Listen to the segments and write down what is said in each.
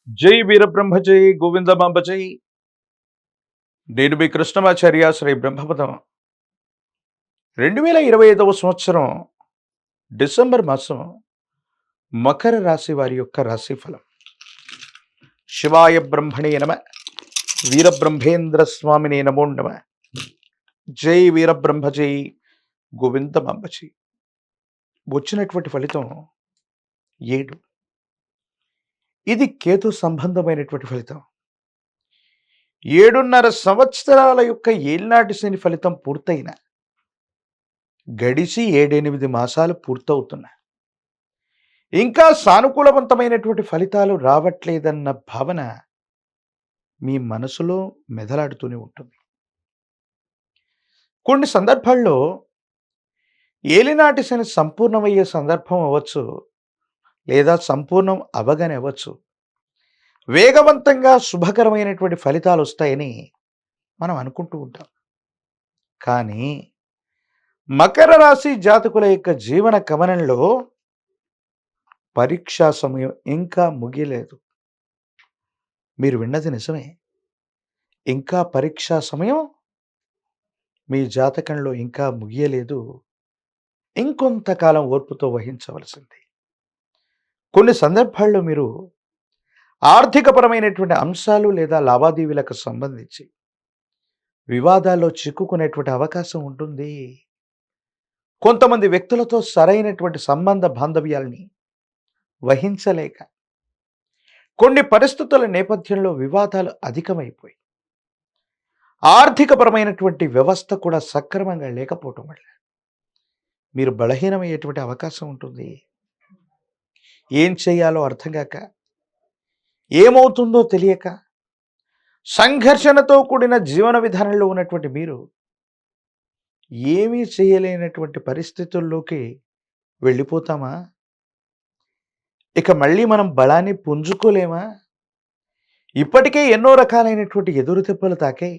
జై వీరబ్రహ్మ జై గోవిందమాంబ జై. నేను మీ కృష్ణమాచార్య శ్రీ బ్రహ్మపదం. 2025 సంవత్సరం డిసెంబర్ మాసం మకర రాశి వారి యొక్క రాశి ఫలం. శివాయ బ్రహ్మణే నమ. వీరబ్రహ్మేంద్ర స్వామినే నమో నమ. జై వీరబ్రహ్మ జై గోవిందమాంబ జై. వచ్చినటువంటి ఫలితం 7. ఇది కేతు సంబంధమైనటువంటి ఫలితం. 7.5 సంవత్సరాల యొక్క ఏళ్నాటి శని ఫలితం పూర్తయిన గడిచి 7-8 మాసాలు పూర్తవుతున్నాయి. ఇంకా సానుకూలవంతమైనటువంటి ఫలితాలు రావట్లేదన్న భావన మీ మనసులో మెదలాడుతూనే ఉంటుంది. కొన్ని సందర్భాల్లో ఏలినాటి శని సంపూర్ణమయ్యే సందర్భం అవ్వచ్చు, లేదా సంపూర్ణం అవగానే అవ్వచ్చు. వేగవంతంగా శుభకరమైనటువంటి ఫలితాలు వస్తాయని మనం అనుకుంటూ ఉంటాం. కానీ మకర రాశి జాతకుల యొక్క జీవన గమనంలో పరీక్షా సమయం ఇంకా ముగియలేదు. మీరు విన్నది నిజమే. ఇంకా పరీక్షా సమయం మీ జాతకంలో ఇంకా ముగియలేదు. ఇంకొంతకాలం ఓర్పుతో వహించవలసింది. కొన్ని సందర్భాల్లో మీరు ఆర్థికపరమైనటువంటి అంశాలు లేదా లావాదేవీలకు సంబంధించి వివాదాల్లో చిక్కుకునేటువంటి అవకాశం ఉంటుంది. కొంతమంది వ్యక్తులతో సరైనటువంటి సంబంధ బాంధవ్యాల్ని వహించలేక కొన్ని పరిస్థితుల నేపథ్యంలో వివాదాలు అధికమైపోయి ఆర్థికపరమైనటువంటి వ్యవస్థ కూడా సక్రమంగా లేకపోవటం వల్ల మీరు బలహీనమయ్యేటువంటి అవకాశం ఉంటుంది. ఏం చేయాలో అర్థం కాక, ఏమవుతుందో తెలియక, సంఘర్షణతో కూడిన జీవన విధానంలో ఉన్నటువంటి మీరు ఏమీ చేయలేనటువంటి పరిస్థితుల్లోకి వెళ్ళిపోతామా? ఇక మళ్ళీ మనం బలాన్ని పుంజుకోలేమా? ఇప్పటికే ఎన్నో రకాలైనటువంటి ఎదురు దెబ్బలు తాకాయి.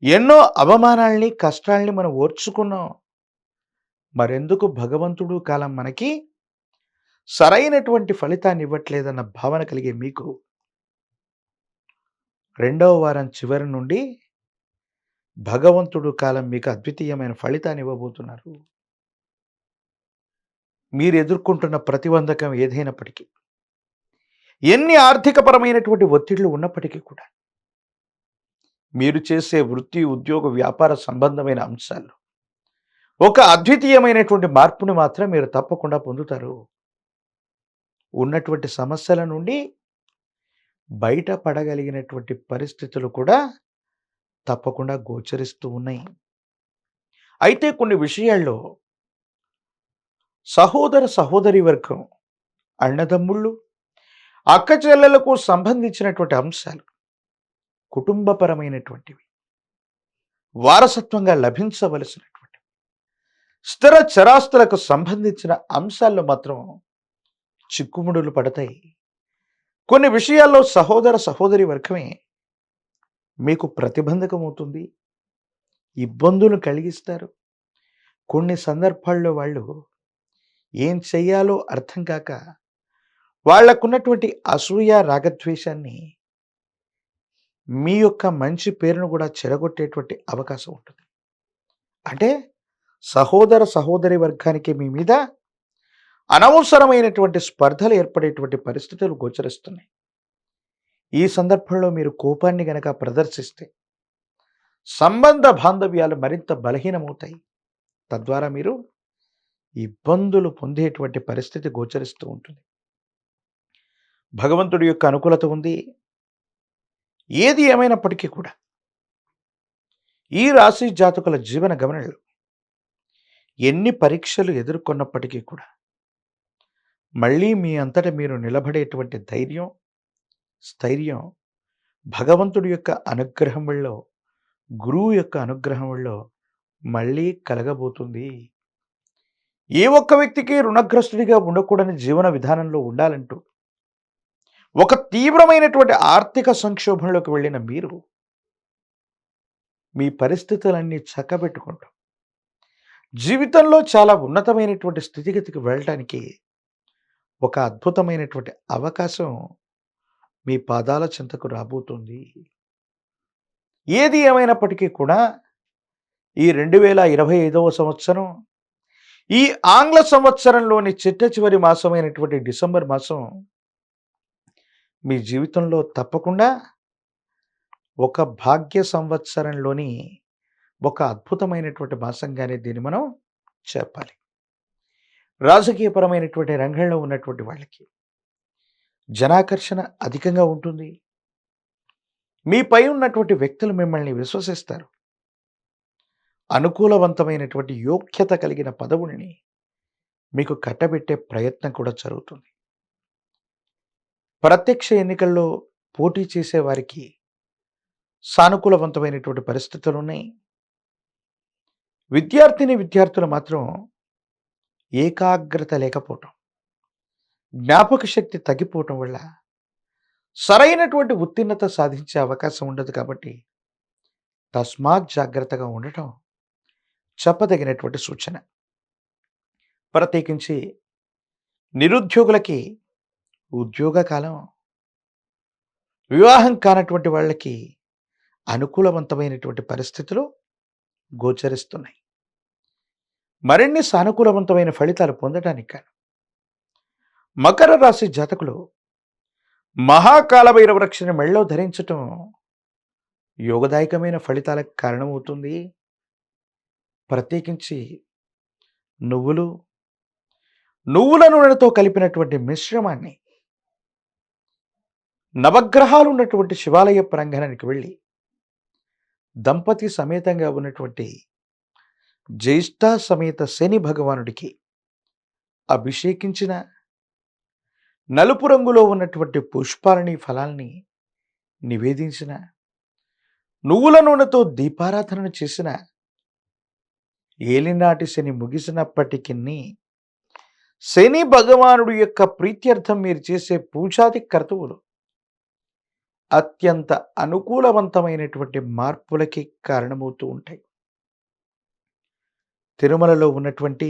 ఎన్నో అవమానాల్ని, కష్టాల్ని మనం ఓర్చుకున్నాం. మరెందుకు భగవంతుడు కాలం మనకి సరైనటువంటి ఫలితాన్ని ఇవ్వట్లేదన్న భావన కలిగే మీకు 2వ వారం చివరి నుండి భగవంతుడు కాలం మీకు అద్వితీయమైన ఫలితాన్ని ఇవ్వబోతున్నారు. మీరు ఎదుర్కొంటున్న ప్రతిబంధకం ఏదైనప్పటికీ, ఎన్ని ఆర్థికపరమైనటువంటి ఒత్తిళ్లు ఉన్నప్పటికీ కూడా, మీరు చేసే వృత్తి, ఉద్యోగ, వ్యాపార సంబంధమైన అంశాల్లో ఒక అద్వితీయమైనటువంటి మార్పుని మాత్రం మీరు తప్పకుండా పొందుతారు. ఉన్నటువంటి సమస్యల నుండి బయటపడగలిగినటువంటి పరిస్థితులు కూడా తప్పకుండా గోచరిస్తూ ఉన్నాయి. అయితే కొన్ని విషయాల్లో సహోదర సహోదరి వర్గం, అన్నదమ్ముళ్ళు, అక్క చెల్లెలకు సంబంధించినటువంటి అంశాలు కుటుంబపరమైనటువంటివి, వారసత్వంగా లభించవలసినటువంటి స్థిర చరాస్తులకు సంబంధించిన అంశాల్లో మాత్రం చిక్కుముడులు పడతాయి. కొన్ని విషయాల్లో సహోదర సహోదరి వర్గమే మీకు ప్రతిబంధకమవుతుంది, ఇబ్బందులు కలిగిస్తారు. కొన్ని సందర్భాల్లో వాళ్ళు ఏం చెయ్యాలో అర్థం కాక వాళ్లకున్నటువంటి అసూయ, రాగద్వేషాన్ని, మీ యొక్క మంచి పేరును కూడా చెడగొట్టేటువంటి అవకాశం ఉంటుంది. అంటే సహోదర సహోదరి వర్గానికి మీ మీద అనవసరమైనటువంటి స్పర్ధలు ఏర్పడేటువంటి పరిస్థితులు గోచరిస్తున్నాయి. ఈ సందర్భంలో మీరు కోపాన్ని గనక ప్రదర్శిస్తే సంబంధ బాంధవ్యాలు మరింత బలహీనమవుతాయి. తద్వారా మీరు ఇబ్బందులు పొందేటువంటి పరిస్థితి గోచరిస్తూ ఉంటుంది. భగవంతుడి యొక్క అనుకూలత ఉంది. ఏది ఏమైనప్పటికీ కూడా ఈ రాశి జాతకుల జీవన గమనంలో ఎన్ని పరీక్షలు ఎదుర్కొన్నప్పటికీ కూడా మళ్ళీ మీ అంతట మీరు నిలబడేటువంటి ధైర్యం, స్థైర్యం భగవంతుడి యొక్క అనుగ్రహం వల్ల, గురువు యొక్క అనుగ్రహం వల్ల మళ్ళీ కలగబోతుంది. ఏ ఒక్క వ్యక్తికి రుణగ్రస్తుడిగా ఉండకూడని జీవన విధానంలో ఉండాలంటూ ఒక తీవ్రమైనటువంటి ఆర్థిక సంక్షోభంలోకి వెళ్ళిన మీరు మీ పరిస్థితులన్నీ చక్కబెట్టుకుంటూ జీవితంలో చాలా ఉన్నతమైనటువంటి స్థితిగతికి వెళ్ళటానికి ఒక అద్భుతమైనటువంటి అవకాశం మీ పాదాల చెంతకు రాబోతుంది. ఏది ఏమైనప్పటికీ కూడా ఈ 2025వ సంవత్సరం, ఈ ఆంగ్ల సంవత్సరంలోని చిట్ట చివరి మాసమైనటువంటి డిసెంబర్ మాసం మీ జీవితంలో తప్పకుండా ఒక భాగ్య సంవత్సరంలోని ఒక అద్భుతమైనటువంటి మాసంగానే దీన్ని మనం చెప్పాలి. రాజకీయపరమైనటువంటి రంగంలో ఉన్నటువంటి వాళ్ళకి జనాకర్షణ అధికంగా ఉంటుంది. మీపై ఉన్నటువంటి వ్యక్తులు మిమ్మల్ని విశ్వసిస్తారు. అనుకూలవంతమైనటువంటి యోగ్యత కలిగిన పదవుల్ని మీకు కట్టబెట్టే ప్రయత్నం కూడా జరుగుతుంది. ప్రత్యక్ష ఎన్నికల్లో పోటీ చేసే వారికి సానుకూలవంతమైనటువంటి పరిస్థితులు ఉన్నాయి. విద్యార్థులు మాత్రం ఏకాగ్రత లేకపోవటం, జ్ఞాపక శక్తి తగ్గిపోవటం వల్ల సరైనటువంటి ఉత్తీర్ణత సాధించే అవకాశం ఉండదు. కాబట్టి తస్మాత్ జాగ్రత్తగా ఉండటం చెప్పదగినటువంటి సూచన. ప్రత్యేకించి నిరుద్యోగులకి ఉద్యోగ కాలం, వివాహం కానటువంటి వాళ్ళకి అనుకూలవంతమైనటువంటి పరిస్థితులు గోచరిస్తున్నాయి. మరిన్ని సానుకూలవంతమైన ఫలితాలు పొందడానికి గాను మకర రాశి జాతకులు మహాకాల భైరవ రక్షణ మెళ్ళలో ధరించటం యోగదాయకమైన ఫలితాలకు కారణమవుతుంది. ప్రత్యేకించి నువ్వుల నూనెతో కలిపినటువంటి మిశ్రమాన్ని నవగ్రహాలు ఉన్నటువంటి శివాలయ ప్రాంగణానికి వెళ్ళి దంపతి సమేతంగా ఉన్నటువంటి జ్యేష్ఠ సమేత శని భగవానుడికి అభిషేకించిన, నలుపు రంగులో ఉన్నటువంటి పుష్పాలని ఫలాల్ని నివేదించిన, నువ్వుల నూనెతో దీపారాధన చేసిన, ఏలినాటి శని ముగిసినప్పటికీ శని భగవానుడి యొక్క ప్రీత్యర్థం మీరు చేసే పూజాది కర్తవులు అత్యంత అనుకూలవంతమైనటువంటి మార్పులకి కారణమవుతూ ఉంటాయి. తిరుమలలో ఉన్నటువంటి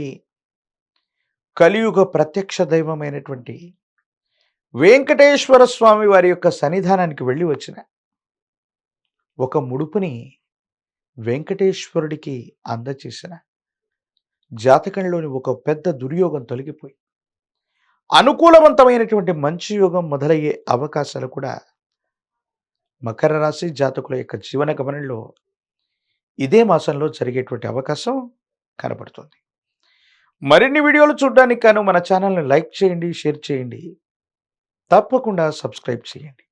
కలియుగ ప్రత్యక్ష దైవమైనటువంటి వెంకటేశ్వర స్వామి వారి యొక్క సన్నిధానానికి వెళ్ళి వచ్చిన ఒక ముడుపుని వెంకటేశ్వరుడికి అందచేసిన జాతకంలోని ఒక పెద్ద దుర్యోగం తొలగిపోయి అనుకూలవంతమైనటువంటి మంచి యోగం మొదలయ్యే అవకాశాలు కూడా మకర రాశి జాతకుల యొక్క జీవన గమనంలో ఇదే మాసంలో జరిగేటువంటి అవకాశం కనబడుతుంది. మరిన్ని వీడియోలు చూడడానికి గాను మన ఛానల్ని లైక్ చేయండి, షేర్ చేయండి, తప్పకుండా సబ్స్క్రైబ్ చేయండి.